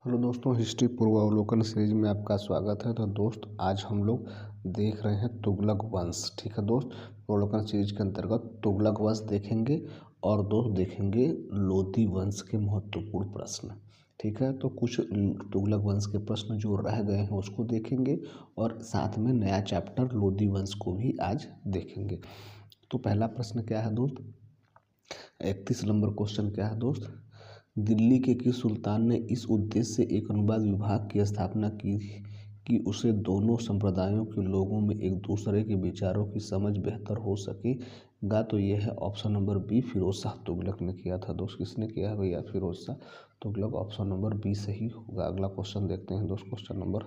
Hello दोस्तों, history पूर्वावलोकन series में आपका स्वागत है। तो दोस्त आज हम लोग देख रहे हैं तुगलक वंश। ठीक है दोस्त, पूर्वावलोकन सीरीज के अंतर्गत तुगलक वंश देखेंगे और दोस्त देखेंगे लोदी वंश के महत्वपूर्ण प्रश्न। ठीक है, तो कुछ तुगलक वंश के प्रश्न जो रह गए हैं उसको देखेंगे और साथ में नया चैप्टर लोदी वंश को भी आज देखेंगे। तो पहला प्रश्न क्या है दोस्त, 31 नंबर क्वेश्चन क्या है दोस्त, दिल्ली के किस सुल्तान ने इस उद्देश्य से एक अनुवाद विभाग की स्थापना की कि उसे दोनों संप्रदायों के लोगों में एक दूसरे के विचारों की समझ बेहतर हो सकेगा? तो यह है option number B, Firoz Shah Tughlaq ने किया था। दोस्त किसने किया है भैया? Firoz Shah Tughlaq. Option number B सही होगा। अगला क्वेश्चन देखते हैं दोस्त, क्वेश्चन नंबर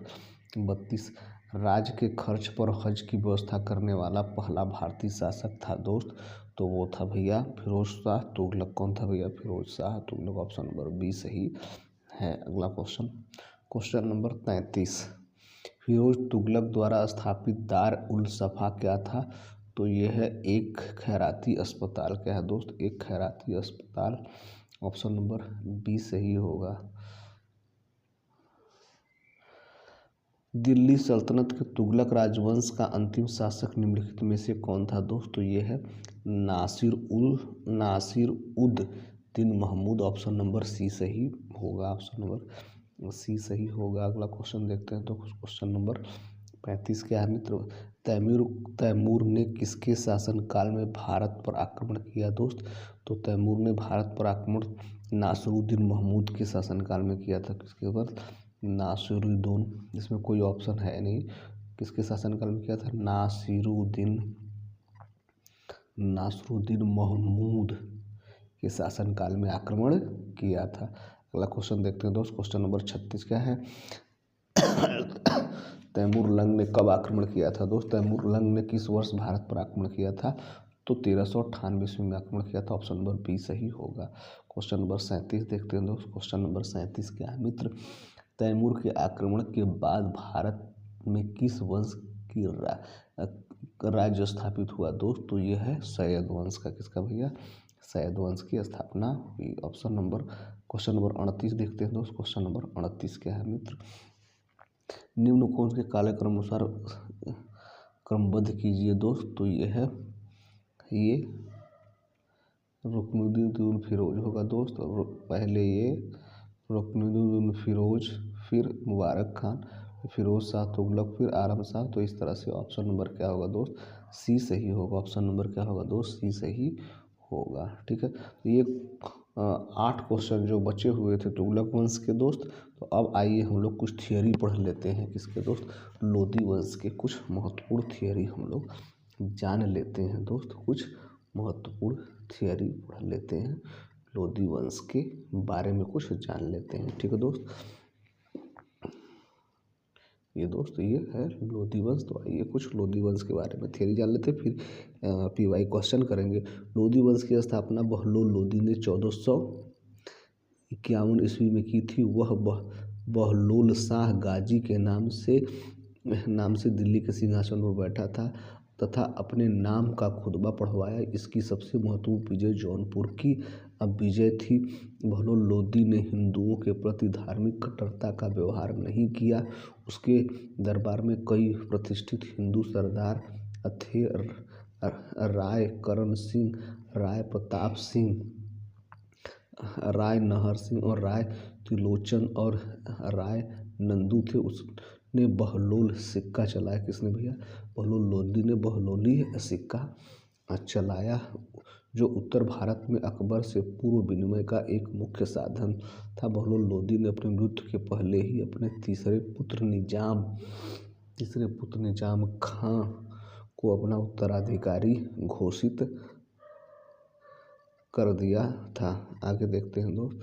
32, राज्य के खर्च पर हज की व्यवस्था करने वाला पहला भारतीय शासक था दोस्त, तो वो था भैया फिरोज शाह तुगलक। कौन था भैया? Firoz Shah Tughlaq. Option number B सही है। अगला question, question number 33, Firoz Tughlaq द्वारा स्थापित दार उल सफा क्या था? तो यह है एक खैराती अस्पताल। क्या है दोस्त? एक खैराती अस्पताल। ऑप्शन नंबर बी सही होगा। दिल्ली सल्तनत के तुगलक राजवंश का अंतिम शासक निम्नलिखित में से कौन था दोस्त? तो ये है नासिर उद दिन महमूद। ऑप्शन नंबर सी सही होगा। ऑप्शन नंबर सी सही होगा। अगला क्वेश्चन देखते हैं तो क्वेश्चन नंबर 35 क्या है मित्र, तैमूर ने किसके शासनकाल में भारत पर आक्रमण किया दोस्त? तो तैमूर ने भारत पर आक्रमण नासिरुद्दीन महमूद के शासनकाल में किया था। किसके ऊपर? नासिरुद्दीन। इसमें कोई ऑप्शन है नहीं। किसके शासनकाल में किया था? नासिरुद्दीन महमूद के शासनकाल में आक्रमण किया था। अगला क्वेश्चन देखते हैं दोस्त, क्वेश्चन नंबर 36 क्या है, तैमूर लंग ने कब आक्रमण किया था दोस्त? तैमूर लंग ने किस वर्ष भारत पर आक्रमण किया था? तो 1398 ईस्वी में आक्रमण किया था। ऑप्शन नंबर बी सही होगा। क्वेश्चन नंबर 37 देखते हैं दोस्त, क्वेश्चन नंबर 37 क्या है मित्र, तैमूर के आक्रमण के बाद भारत में किस वंश की राज्य स्थापित हुआ दोस्त? तो ये है सैयद वंश का। किसका भैया? सैयद वंश की स्थापना हुई। ऑप्शन नंबर, क्वेश्चन नंबर 38 देखते हैं दोस्त, क्वेश्चन नंबर 38 क्या है मित्र, निम्न कौन के कालक्रम अनुसार क्रमबद्ध कीजिए दोस्त? तो ये है रुकनुद्दीन फिरोज होगा दोस्त। और पहले ये रुकनुद्दीन फिरोज, फिर मुबारक खान, फिरोज शाह तुगलक, फिर आलम शाह। तो इस तरह से ऑप्शन नंबर क्या होगा दोस्त? सी सही होगा। ऑप्शन नंबर क्या होगा दोस्त? सी सही होगा। ठीक है, तो ये 8 क्वेश्चन जो बचे हुए थे तुगलक वंश के दोस्त। तो अब आइए हम लोग कुछ थियोरी पढ़ लेते हैं। किसके दोस्त? लोदी वंश के कुछ महत्वपूर्ण थियोरी हम लोग जान लेते हैं दोस्त। कुछ महत्वपूर्ण थियोरी पढ़ लेते हैं, लोदी वंश के बारे में कुछ जान लेते हैं। ठीक है दोस्त, ये दोस्त ये है लोदी वंश। तो आइए कुछ लोदी वंश के बारे में थियोरी जान लेते हैं, फिर पीवाई क्वेश्चन करेंगे। लोदी वंश की स्थापना बहलोल लोदी ने 1451 ईस्वी में की थी। वह बहलोल शाह गाजी के नाम से दिल्ली के सिंहासन पर बैठा था तथा अपने नाम का खुतबा पढ़वाया। इसकी सबसे महत्वपूर्ण विजय जौनपुर की अब विजय थी। बहलोल लोदी ने हिंदुओं के प्रति धार्मिक कट्टरता का व्यवहार नहीं किया। उसके दरबार में कई प्रतिष्ठित हिंदू सरदार थे, राय करण सिंह, राय प्रताप सिंह, राय नहर सिंह और राय त्रिलोचन और राय नंदू थे। उसने बहलोल सिक्का चलाया। किसने भैया? बहलोल लोदी ने बहलोली सिक्का चलाया, जो उत्तर भारत में अकबर से पूर्व विनिमय का एक मुख्य साधन था। बहलोल लोदी ने अपनी मृत्यु के पहले ही अपने तीसरे पुत्र निजाम खां को अपना उत्तराधिकारी घोषित कर दिया था। आगे देखते हैं दोस्त,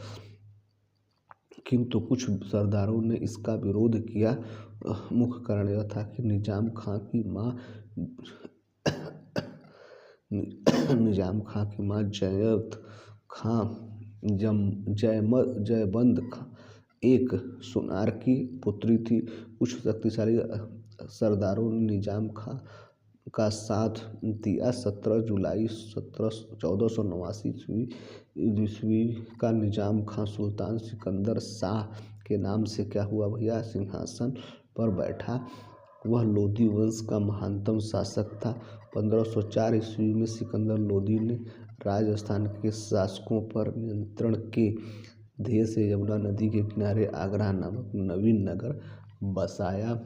किंतु कुछ सरदारों ने इसका विरोध किया। मुख्य कारण यह था कि निजाम खां की मां जयत खां जयबंद खां एक सुनार की पुत्री थी। कुछ शक्तिशाली सरदारों ने निजाम खां का साथ दिया। 17 जुलाई 1489 ईस्वी का निजाम खां सुल्तान सिकंदर शाह के नाम से क्या हुआ भैया, सिंहासन पर बैठा। वह लोदी वंश का महानतम शासक था। 1504 ईस्वी में सिकंदर लोदी ने राजस्थान के शासकों पर नियंत्रण के ध्येय से यमुना नदी के किनारे आगरा नामक नवीन नगर बसाया,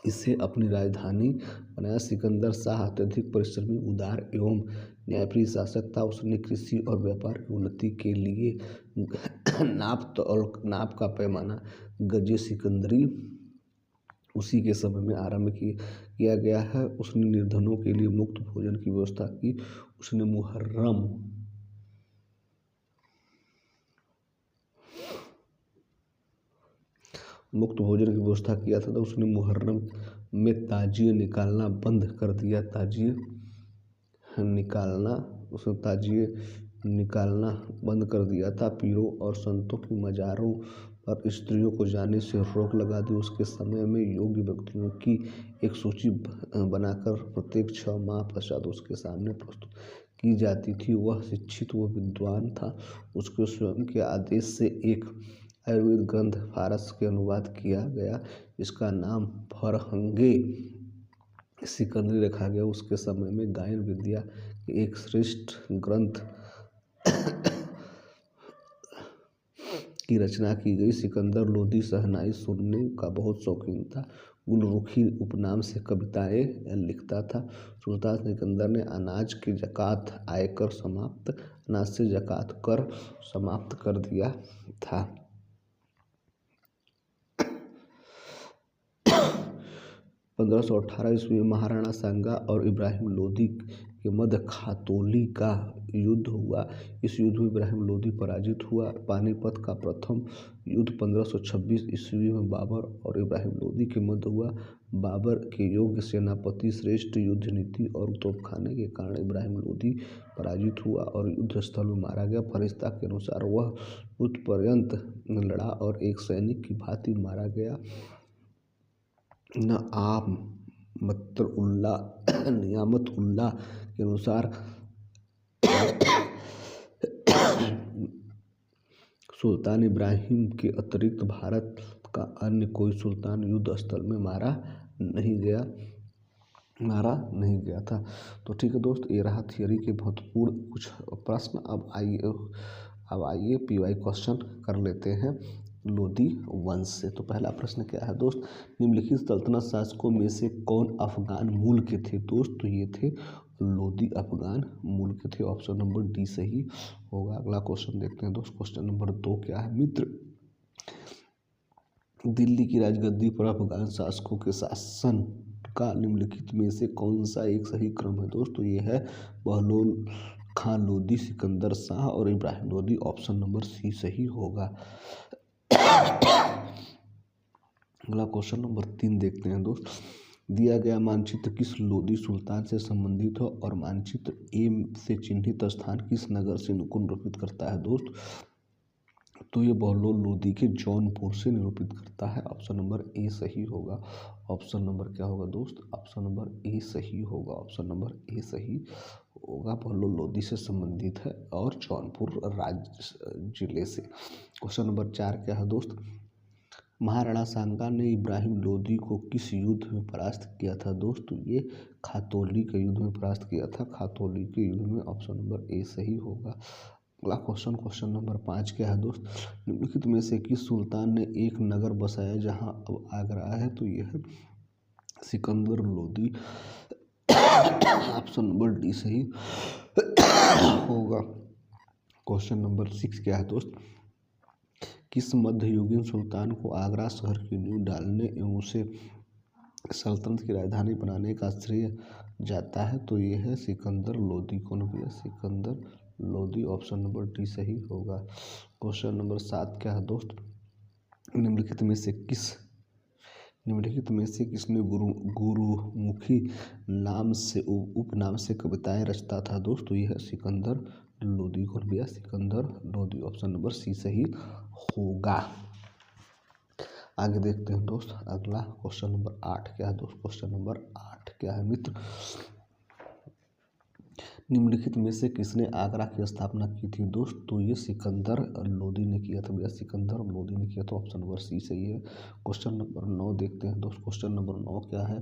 इसे अपनी राजधानी बनाया। सिकंदर शाह अत्यधिक परिश्रमी, उदार एवं न्यायप्रिय शासक था। उसने कृषि और व्यापार की उन्नति के लिए नाप का पैमाना गजे सिकंदरी उसी के समय में आरंभ किया गया है। उसने निर्धनों के लिए मुफ्त भोजन की व्यवस्था की। उसने मुफ्त भोजन की व्यवस्था किया था। तो उसने मुहर्रम में ताजिए निकालना बंद कर दिया। उसने ताजिए निकालना बंद कर दिया था। पीरों और संतों की मज़ारों पर स्त्रियों को जाने से रोक लगा दी। उसके समय में योग्य व्यक्तियों की एक सूची बनाकर प्रत्येक 6 माह पश्चात उसके सामने प्रस्तुत की जाती थी। वह शिक्षित व विद्वान था। उसके स्वयं के आदेश से एक आयुर्वेद ग्रंथ फारस के अनुवाद किया गया। इसका नाम फरहंगे सिकंदरी रखा गया। उसके समय में गायन विद्या के एक श्रेष्ठ ग्रंथ की रचना की गई। सिकंदर लोदी शहनाई सुनने का बहुत शौकीन था। गुलरुखी उपनाम से कविताएं लिखता था। सुल्तान सिकंदर ने अनाज से ज़कात कर समाप्त कर दिया था। 1518 ईस्वी में महाराणा सांगा और इब्राहिम लोदी के मध्य खातौली का युद्ध हुआ। इस युद्ध में इब्राहिम लोदी पराजित हुआ। पानीपत का प्रथम युद्ध 1526 ईस्वी में बाबर और इब्राहिम लोदी के मध्य हुआ। बाबर के योग्य सेनापति, श्रेष्ठ युद्ध नीति और तोपखाने के कारण इब्राहिम लोदी पराजित हुआ और युद्ध स्थल में मारा गया। फरिश्ता के अनुसार वह युद्ध पर्यंत लड़ा और एक सैनिक की भांति मारा गया। नियामत उल्लाह के अनुसार सुल्तान इब्राहिम के अतिरिक्त भारत का अन्य कोई सुल्तान युद्ध स्थल में मारा नहीं गया था। तो ठीक है दोस्त, ये रहा थियरी के महत्वपूर्ण कुछ प्रश्न। अब आइए PY क्वेश्चन कर लेते हैं लोदी वंश से। तो पहला प्रश्न क्या है दोस्त, निम्नलिखित सल्तनत शासकों में से कौन अफगान मूल के थे दोस्त? तो ये थे लोदी अफगान मूल के थे। ऑप्शन नंबर डी सही होगा। अगला क्वेश्चन देखते हैं दोस्त। क्वेश्चन नंबर 2 क्या है मित्र, दिल्ली की राजगद्दी पर अफगान शासकों के शासन का निम्नलिखित में से कौन सा एक सही क्रम है दोस्तों? ये है बहलोल खान लोदी, सिकंदर शाह और Ibrahim Lodi. Option number C सही होगा। अगला क्वेश्चन नंबर 3 देखते हैं दोस्त। दिया गया मानचित्र किस लोदी सुल्तान से संबंधित हो और मानचित्र ए से चिन्हित स्थान किस नगर से निरूपित करता है दोस्त? तो ये बहलोल लोदी के जौनपुर से निरूपित करता है। ऑप्शन नंबर ए सही होगा। ऑप्शन नंबर क्या होगा दोस्त? ऑप्शन नंबर ए सही होगा। ऑप्शन नंबर ए सही होगा। बहलोल लोदी से संबंधित है और जौनपुर जिले से। क्वेश्चन नंबर 4 क्या है दोस्त, महाराणा सांगा ने इब्राहिम लोदी को किस युद्ध में परास्त किया था दोस्त? तो ये खातौली के युद्ध में परास्त किया था। खातौली के युद्ध में। ऑप्शन नंबर ए सही होगा। अगला क्वेश्चन नंबर 5 क्या है दोस्त, निम्नलिखित में से किस सुल्तान ने एक नगर बसाया जहां अब आगरा है? तो यह है Sikandar Lodi. Option number D सही होगा। क्वेश्चन नंबर 6 क्या है दोस्त, किस मध्ययुगीन सुल्तान को आगरा शहर की नींव डालने एवं उसे सल्तनत की राजधानी बनाने का श्रेय जाता है? तो ये है सिकंदर लोदी। कौन भैया? Sikandar Lodi. Option number D सही होगा। क्वेश्चन नंबर 7 क्या है दोस्त, निम्नलिखित में से किसने गुरुमुखी उपनाम से कविताएं रचता था दोस्त? तो यह है सिकंदर लोदी। कौन भैया? Sikandar Lodi. Option number C सही होगा। आगे देखते हैं दोस्त। अगला क्वेश्चन नंबर 8 क्या है दोस्त? क्वेश्चन नंबर 8 क्या है मित्र, निम्नलिखित में से किसने आगरा की स्थापना की थी दोस्त? तो ये सिकंदर लोदी ने किया था भैया, सिकंदर लोदी ने किया। तो ऑप्शन नंबर सी सही है। क्वेश्चन नंबर 9 देखते हैं दोस्त। क्वेश्चन नंबर 9 क्या है?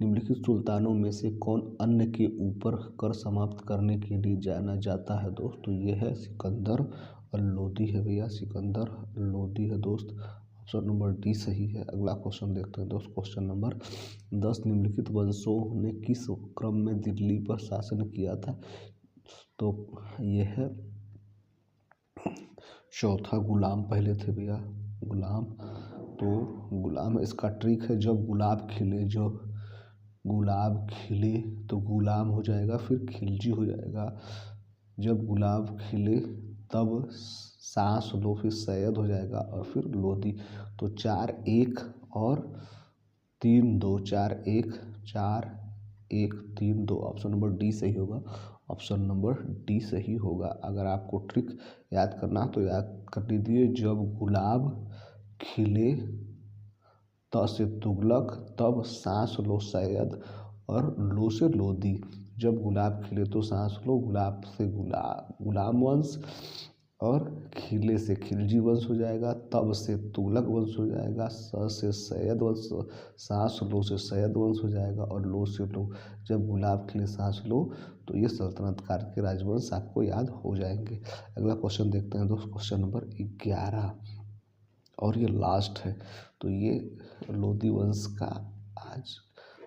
निम्नलिखित सुल्तानों में से कौन अन्न के ऊपर कर समाप्त करने के लिए जाना जाता है दोस्त? तो ये है सिकंदर लोदी है भैया, सिकंदर लोदी है दोस्त। ऑप्शन नंबर डी सही है। अगला क्वेश्चन देखते हैं दोस्त। क्वेश्चन नंबर 10, निम्नलिखित वंशों ने किस क्रम में दिल्ली पर शासन किया था? तो ये है चौथा, गुलाम पहले थे भैया, गुलाम। तो गुलाम इसका ट्रिक है, जब गुलाब खिले, जब गुलाब खिले तो गुलाम हो जाएगा, फिर खिलजी हो जाएगा। जब गुलाब खिले तब सांस लो, फिर सैयद हो जाएगा और फिर लोधी। तो 4-1 और 3-2, 4-1, 4-1, 3-2। ऑप्शन नंबर डी सही होगा। ऑप्शन नंबर डी सही होगा। अगर आपको ट्रिक याद करना तो याद कर लीजिए, जब गुलाब खिले त से तुगलक, तब सांस लो सैयद और लो से लोधी। जब गुलाब खिले तो सांस लो, गुलाब से गुलाम वंश और खिले से खिलजी वंश हो जाएगा, तब से तुगलक वंश हो जाएगा, स से सैयद वंश, सांस लो से सैयद वंश हो जाएगा और लो से लो। जब गुलाब खिले सांस लो तो ये सल्तनत काल के राजवंश आपको याद हो जाएंगे। अगला क्वेश्चन देखते हैं दोस्त। क्वेश्चन नंबर 11 और ये लास्ट है। तो ये लोधी वंश का आज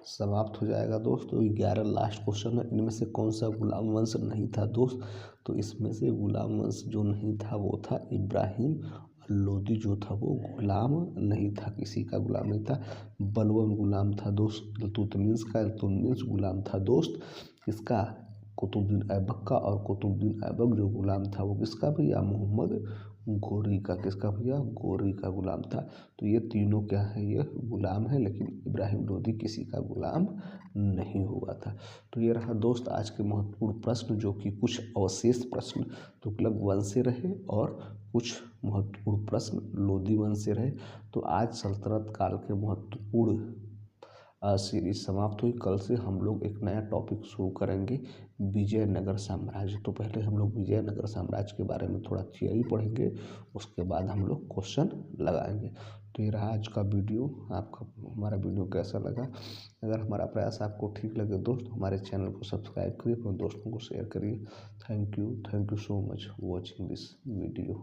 समाप्त हो जाएगा दोस्त। तो 11 लास्ट क्वेश्चन है। इनमें से कौन सा गुलाम वंश नहीं था दोस्त? तो इसमें से गुलाम वंश जो नहीं था वो था इब्राहिम लोदी, जो था वो गुलाम नहीं था, किसी का गुलाम नहीं था। बलबन गुलाम था दोस्त, इल्तुतमिश का, इल्तुतमिश गुलाम था दोस्त। इसका कुतुबुद्दीन ऐबक का, और कुतुबुद्दीन ऐबक जो गुलाम था वो किसका भैया? मोहम्मद गोरी का। किसका भैया? गोरी का गुलाम था। तो ये तीनों क्या है? ये गुलाम है, लेकिन इब्राहिम लोदी किसी का गुलाम नहीं हुआ था। तो ये रहा दोस्त आज के महत्वपूर्ण प्रश्न, जो कि कुछ अवशेष प्रश्न तुगलक वंश से रहे और कुछ महत्वपूर्ण प्रश्न लोधी वंश से रहे। तो आज सल्तनत काल के महत्वपूर्ण सीरीज समाप्त हुई। कल से हम लोग एक नया टॉपिक शुरू करेंगे, विजयनगर साम्राज्य। तो पहले हम लोग विजयनगर साम्राज्य के बारे में थोड़ा थियरी पढ़ेंगे, उसके बाद हम लोग क्वेश्चन लगाएंगे। तो ये रहा आज का वीडियो। आपका हमारा वीडियो कैसा लगा? अगर हमारा प्रयास आपको ठीक लगे दोस्त, हमारे चैनल को सब्सक्राइब करिए, अपने दोस्तों को शेयर करिए। Thank you so much watching this video.